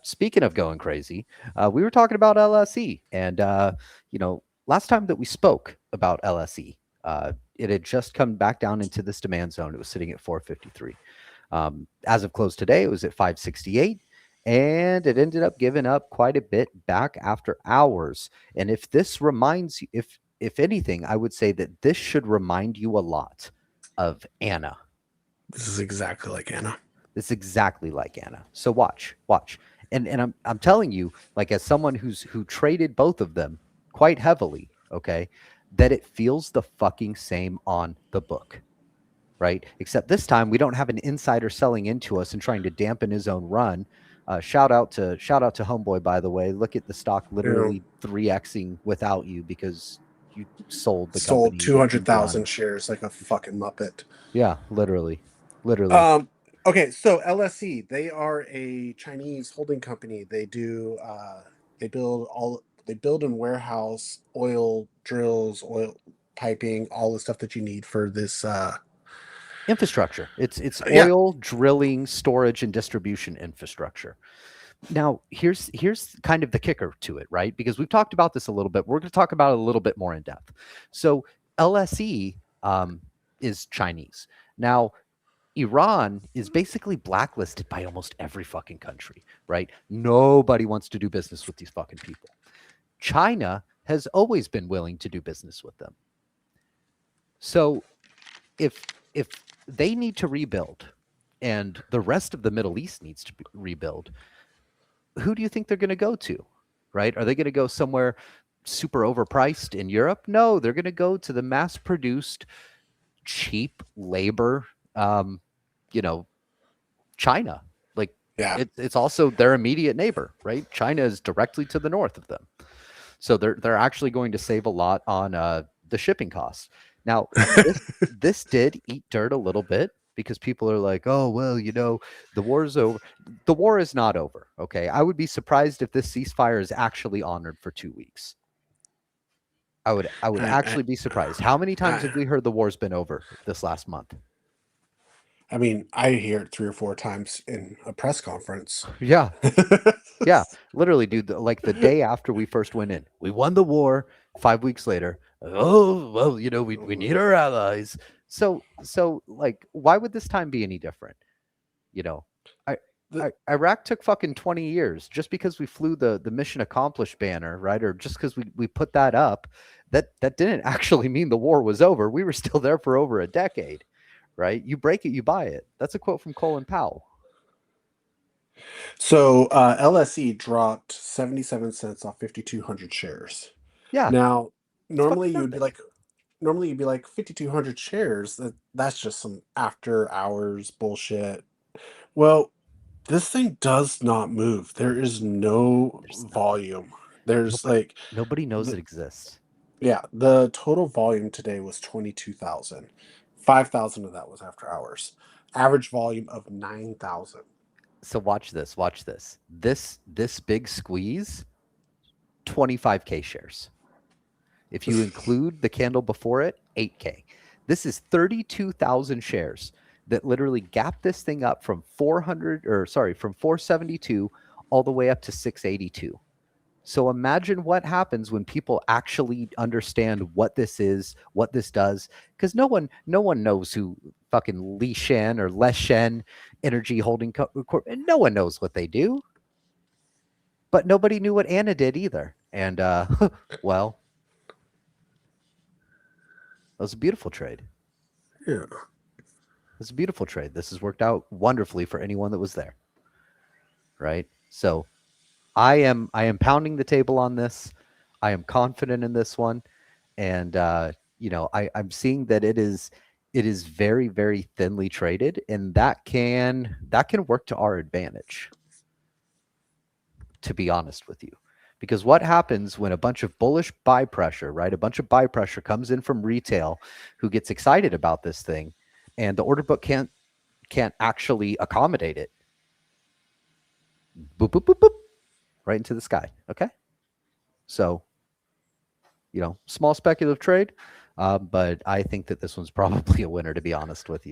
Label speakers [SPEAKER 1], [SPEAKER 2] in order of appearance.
[SPEAKER 1] speaking of going crazy, we were talking about LSE, and last time that we spoke about LSE, it had just come back down into this demand zone. It was sitting at 453. As of close today, it was at 568, and it ended up giving up quite a bit back after hours. And if this reminds you, if anything, I would say that this should remind you a lot of Anna.
[SPEAKER 2] This is exactly like Anna.
[SPEAKER 1] It's exactly like Anna. So watch. And I'm telling you, like as someone who traded both of them quite heavily, okay, that it feels the fucking same on the book. Right? Except this time we don't have an insider selling into us and trying to dampen his own run. Shout out to Homeboy, by the way. Look at the stock
[SPEAKER 2] You know,
[SPEAKER 1] literally 3xing without you because you sold the
[SPEAKER 2] sold
[SPEAKER 1] company
[SPEAKER 2] two
[SPEAKER 1] in
[SPEAKER 2] hundred
[SPEAKER 1] blind.
[SPEAKER 2] thousand shares like a fucking muppet.
[SPEAKER 1] Yeah, literally.
[SPEAKER 2] Um, okay, so LSE, they are a Chinese holding company. They build and warehouse oil drills, oil piping, all the stuff that you need for this.
[SPEAKER 1] Infrastructure. It's
[SPEAKER 2] Yeah.
[SPEAKER 1] oil drilling, storage, and distribution infrastructure. Now, here's kind of the kicker to it, right? Because we've talked about this a little bit. We're going to talk about it a little bit more in depth. So LSE is Chinese. Now, Iran is basically blacklisted by almost every fucking country, right? Nobody wants to do business with these fucking people. China has always been willing to do business with them. So if they need to rebuild and the rest of the Middle East needs to rebuild, who do you think they're going to go to? Right? Are they going to go somewhere super overpriced in Europe? No, they're going to go to the mass produced, cheap labor, you know, China. Like
[SPEAKER 2] Yeah.
[SPEAKER 1] it's also their immediate neighbor, right? China is directly to the north of them. So they're actually going to save a lot on the shipping costs. Now, this did eat dirt a little bit because people are like, "Oh, well, the war's over." The war is not over, okay? I would be surprised if this ceasefire is actually honored for 2 weeks. I would
[SPEAKER 2] I,
[SPEAKER 1] actually be surprised. How many times
[SPEAKER 2] I,
[SPEAKER 1] have we heard the war's been over this last month?
[SPEAKER 2] I mean, I hear it 3 or 4 times in a press conference.
[SPEAKER 1] Yeah. Yeah, literally, dude. Like the day after we first went in, we won the war. 5 weeks later, oh well, we need our allies. So like, why would this time be any different? You know, I,
[SPEAKER 2] The-
[SPEAKER 1] Iraq took fucking 20 years just because we flew the mission accomplished banner, right? Or just because we put that up, that didn't actually mean the war was over. We were still there for over a decade, right? You break it, you buy it. That's a quote from Colin Powell.
[SPEAKER 2] so LSE dropped 77 cents off 5,200 shares.
[SPEAKER 1] Yeah,
[SPEAKER 2] Now,
[SPEAKER 1] it's fucking
[SPEAKER 2] normally you would be
[SPEAKER 1] nothing.
[SPEAKER 2] like, normally you'd be like 5,200 shares. That's just some after hours bullshit. Well, this thing does not move. There is no
[SPEAKER 1] There's nothing.
[SPEAKER 2] volume. There's
[SPEAKER 1] Nobody
[SPEAKER 2] like,
[SPEAKER 1] nobody knows
[SPEAKER 2] the,
[SPEAKER 1] it exists.
[SPEAKER 2] yeah, the total volume today was 22,000. 5,000 of that was after hours. Average volume of 9,000.
[SPEAKER 1] So watch this, watch this. This big squeeze, 25K shares. If you include the candle before it, 8K. This is 32,000 shares that literally gap this thing up from 400 or sorry, from 472 all the way up to 682. So imagine what happens when people actually understand what this is, what this does, because no one knows who fucking Li Shen or Les Shen Energy Holding Corp. No one knows what they do, but nobody knew what Anna did either. And well, it was a beautiful trade.
[SPEAKER 2] Yeah.
[SPEAKER 1] It's a beautiful trade. This has worked out wonderfully for anyone that was there, right? So I am pounding the table on this. I am confident in this one, and I'm seeing that it is very very thinly traded, and that can work to our advantage. To be honest with you, because what happens when a bunch of bullish buy pressure, right? A bunch of buy pressure comes in from retail, who gets excited about this thing, and the order book can't actually accommodate it. Boop boop boop boop, right into the sky. Okay, so small speculative trade, but I think that this one's probably a winner, to be honest with you.